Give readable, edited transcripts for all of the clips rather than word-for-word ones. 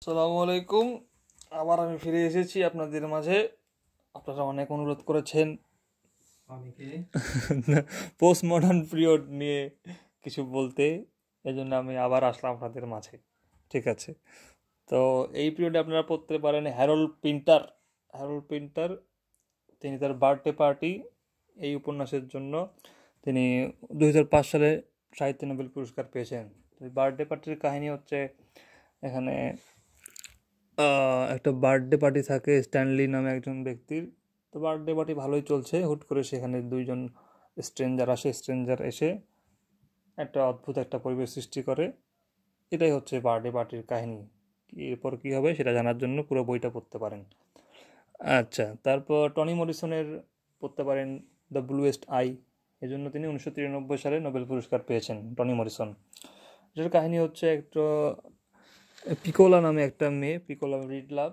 আসসালামু আলাইকুম। আবার আমি ফিরে এসেছি আপনাদের মাঝে। আপনারা অনেক অনুরোধ করেছেন পোস্ট মডার্ন পিরিয়ড নিয়ে কিছু বলতে, এজন্য আমি আবার আসলাম আপনাদের মাঝে। ঠিক আছে, তো এই পিরিয়ডে আপনারা পড়তে পারেন হ্যারল্ড পিন্টার। হ্যারল্ড পিন্টার তিনি তার বার্থডে পার্টি এই উপন্যাসের জন্য তিনি 2005 সালে সাহিত্য নোবেল পুরস্কার পেয়েছেন। বার্থডে পার্টির কাহিনী হচ্ছে, এখানে একটা বার্থডে পার্টি থাকে স্ট্যানলি নামে একজন ব্যক্তির। তো বার্থডে পার্টি ভালোই চলছে, হুট করে সেখানে দুইজন স্ট্রেঞ্জার এসে একটা অদ্ভুত একটা পরিবেশ সৃষ্টি করে। এটাই হচ্ছে বার্থডে পার্টির কাহিনী। এরপর কী হবে সেটা জানার জন্য পুরো বইটা পড়তে পারেন। আচ্ছা, তারপর টনি মরিসনের পড়তে পারেন দ্য ব্লুয়েস্ট আই। এজন্য তিনি 1993 সালে নোবেল পুরস্কার পেয়েছেন টনি মরিসন। এটার কাহিনী হচ্ছে একটা পিকোলা নামে একটা মেয়ে, পিকোলা রিডলাভ,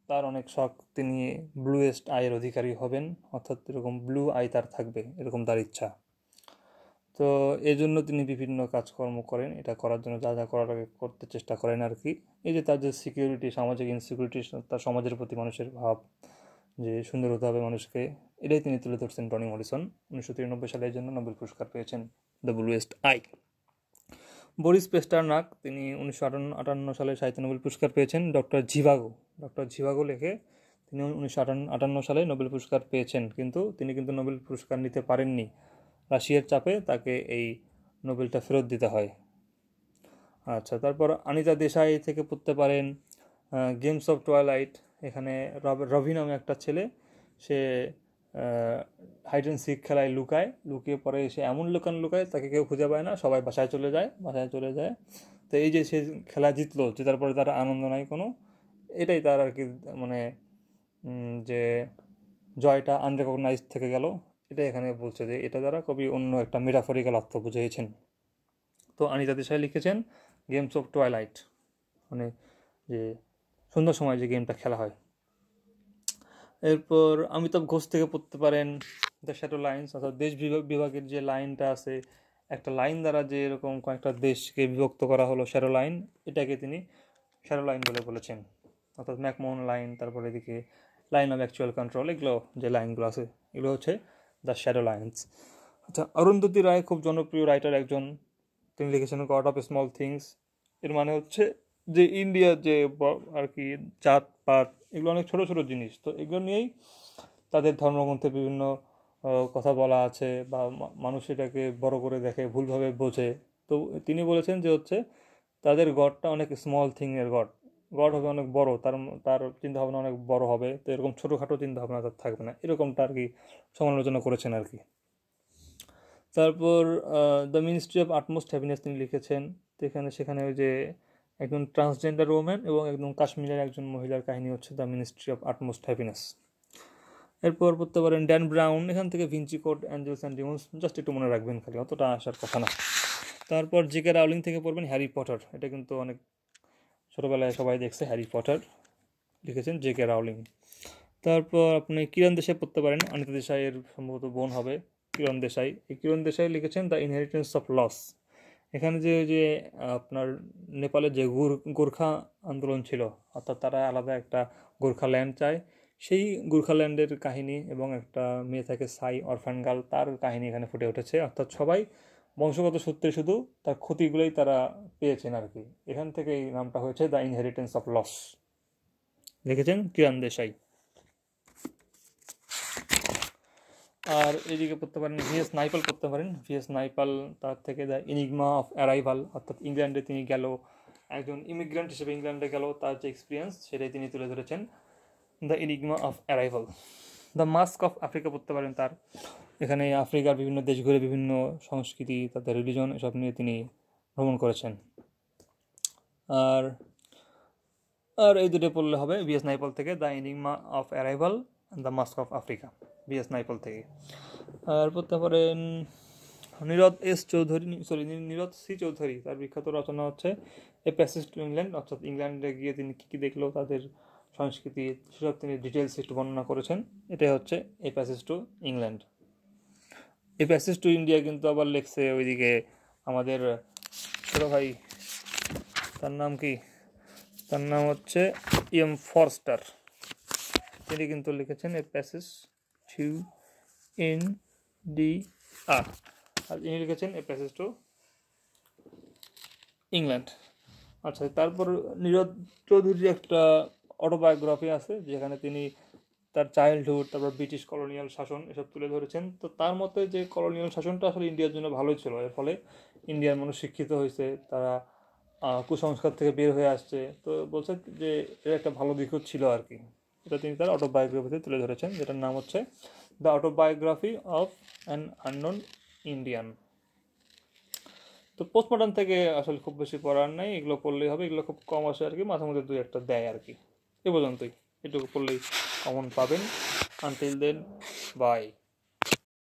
তার অনেক শখ তিনি ব্লুয়েস্ট আইয়ের অধিকারী হবেন, অর্থাৎ এরকম ব্লু আই তার থাকবে, এরকম তার ইচ্ছা। তো এই জন্য তিনি বিভিন্ন কাজকর্ম করেন, এটা করার জন্য যা যা করার আগে করতে চেষ্টা করেন আর কি। এই যে তার যে সিকিউরিটি, সামাজিক ইনসিকিউরিটি, তার সমাজের প্রতি মানুষের ভাব যে সুন্দর হতে হবে মানুষকে, এটাই তিনি তুলে ধরছেন টনি মরিসন। 1993 সালে এই জন্য নোবেল পুরস্কার পেয়েছেন দ্য ব্লুয়েস্ট আই। বরিস পেস্টারনাক তিনি 1958 সালে সাহিত্য নোবেল পুরস্কার পেয়েছেন ডক্টর ঝিভাগো লেখে তিনি 1958 সালে নোবেল পুরস্কার পেয়েছেন, কিন্তু তিনি নোবেল পুরস্কার নিতে পারেননি। রাশিয়ার চাপে তাকে এই নোবেলটা ফেরত দিতে হয়। আচ্ছা, তারপর আনিতা দেশাই থেকে পড়তে পারেন গেমস অফ টুয়াইলাইট। এখানে রভি নামে একটা ছেলে, সে হাইড অ্যান্ড সিক খেলায় লুকিয়ে পরে সে এমন লুকায় তাকে কেউ খুঁজে পায় না, সবাই বাসায় চলে যায়। তো এই যে সে খেলা জেতার পরে তার আনন্দ নাই কোনো, এটাই তার আর কি, মানে যে জয়টা আনরেকগনাইজড থেকে গেল, এটা এখানে বলছে যে এটা দ্বারা কবি অন্য একটা মেটাফরিক্যাল অর্থ বুঝিয়েছেন। তো অনিতা দেশাই লিখেছেন গেমস অফ টুয়াইলাইট, মানে যে সন্ধ্যার সময় যে গেমটা খেলা হয়। এরপর অমিতাভ ঘোষ থেকে পড়তে পারেন দ্য শ্যাডো লাইন্স, অর্থাৎ দেশ বিভাগের যে লাইনটা আছে, একটা লাইন দ্বারা যে এরকম কয়েকটা দেশকে বিভক্ত করা হলো, শ্যাডো লাইন, এটাকে তিনি শ্যাডো লাইন বলে বলেছেন। অর্থাৎ ম্যাকমোহন লাইন, তারপরে এদিকে লাইন অফ অ্যাকচুয়াল কন্ট্রোল, এগুলো যে লাইনগুলো আছে এগুলো হচ্ছে দ্য শ্যাডো লাইন্স। আচ্ছা, অরুন্ধতী রায় খুব জনপ্রিয় রাইটার একজন, তিনি লিখেছেন গড অফ স্মল থিংস। এর মানে হচ্ছে যে ইন্ডিয়ার যে আর কি জাতপাত, এগুলো অনেক ছোট ছোট জিনিস, তো এগুলো নিয়েই তাদের ধর্মগ্রন্থে বিভিন্ন কথা বলা আছে, বা মানুষ এটাকে বড় করে দেখে, ভুলভাবে বোঝে। তো তিনি বলেছেন যে হচ্ছে তাদের গডটা অনেক স্মল থিংয়ের গড হবে অনেক বড়, তার চিন্তাভাবনা অনেক বড় হবে, তো এরকম ছোটোখাটো চিন্তাভাবনা তার থাকবে না, এরকমটা আর কি সমালোচনা করেছেন আর কি। তারপর the ministry of utmost happiness তিনি লিখেছেন। তো সেখানে ওই যে একজন ট্রান্সজেন্ডার ওম্যান এবং একদম কাশ্মীরের একজন মহিলার কাহিনী হচ্ছে the ministry of utmost happiness. এরপর পড়তে পারেন ড্যান ব্রাউন, এখান থেকে Vinci code, angels and demons, just একটু মনে রাখবেন খালি, অতটা আসার কথা না। তারপর জেকে রাউলিং থেকে পড়বেন হ্যারি পটার, এটা কিন্তু অনেক ছোটোবেলায় সবাই দেখছে, হ্যারি পটার লিখেছেন জেকে রাউলিং। তারপর আপনি কিরণ দেশাই পড়তে পারেন, অনিতা দেশাইয়ের সম্ভবত বোন হবে কিরণ দেশাই। এই কিরণ দেশাই লিখেছেন দ্য ইনহেরিটেন্স অফ লস। এখানে যে আপনার নেপালের যে গোর্খা আন্দোলন ছিল, অর্থাৎ তারা আলাদা একটা গোর্খাল্যান্ড চায়, সেই গোর্খাল্যান্ডের কাহিনী, এবং একটা মেয়ে থাকে সাই, অরফ্যান গার্ল, তার কাহিনী এখানে ফুটে উঠেছে। অর্থাৎ সবাই বংশগত সূত্রে শুধু তার ক্ষতিগুলোই তারা পেয়েছেন আর কি। এখান থেকে এই নামটা হয়েছে দ্য ইনহেরিটেন্স অফ লস, লিখেছেন কিরণ দেশাই। আর এদিকে পড়তে পারেন ভিএস নাইপাল পড়তে পারেন। ভিএস নাইপাল, তার থেকে দ্য ইনিগমা অফ অ্যারাইভাল, অর্থাৎ ইংল্যান্ডে তিনি গেল, একজন ইমিগ্রেন্ট হিসেবে ইংল্যান্ডে গেল, তার যে এক্সপিরিয়েন্স সেটাই তিনি তুলে ধরেছেন the enigma of arrival. The mask of Africa পড়তে পারেন তার, এখানে আফ্রিকার বিভিন্ন দেশ ঘুরে বিভিন্ন সংস্কৃতি, তাদের রিলিজন, এসব নিয়ে তিনি ভ্রমণ করেছেন। আর আর এই দুটো পড়লে হবে ভিএস নাইপাল থেকে, the enigma of arrival, the mask of Africa, VS Naipaul থেকে। আর পড়তে পারেন নীরদ সি চৌধুরী, তার বিখ্যাত রচনা হচ্ছে এ প্যাসেজ টু ইংল্যান্ড, অর্থাৎ ইংল্যান্ডে গিয়ে তিনি কী কী দেখলো, তাদের সংস্কৃতি, সেসব তিনি ডিটেলস একটু বর্ণনা করেছেন। এটাই হচ্ছে a passage to England. A passage to India কিন্তু আবার লেখছে ওইদিকে আমাদের ছোটো ভাই, তার নাম কি, তার নাম হচ্ছে এম ফরস্টার। তিনি কিন্তু লিখেছেন এ প্যাসেজ টু ইন্ডিয়া, আর ইনি লিখেছেন এ প্যাসেজ টু ইংল্যান্ড। আচ্ছা, তারপর নীরদ চৌধুরীর একটা অটোবায়োগ্রাফি আছে যেখানে তিনি তার চাইল্ডহুড, তারপর ব্রিটিশ কলোনিয়াল শাসন এসব তুলে ধরেছেন। তো তার মতে যে কলোনিয়াল শাসনটা আসলে ইন্ডিয়ার জন্য ভালোই ছিল, এর ফলে ইন্ডিয়ার মানুষ শিক্ষিত হয়েছে, তারা কুসংস্কার থেকে বের হয়ে আসছে। তো বলছে যে এর একটা ভালো দিকও ছিল আর কি। এটা তিনি তার অটোবায়োগ্রাফিতে তুলে ধরেছেন, যেটার নাম হচ্ছে the autobiography of an unknown Indian. তো পোস্টমডার্ন থেকে আসলে খুব বেশি পড়ার নাই, এগুলো পড়লেই হবে, এগুলো খুব কম আসে আর কি, মাঝে মধ্যে দুই একটা দেয় আর কি। এ পর্যন্তই, এটুকু পড়লেই কমন পাবেন। Until then, by.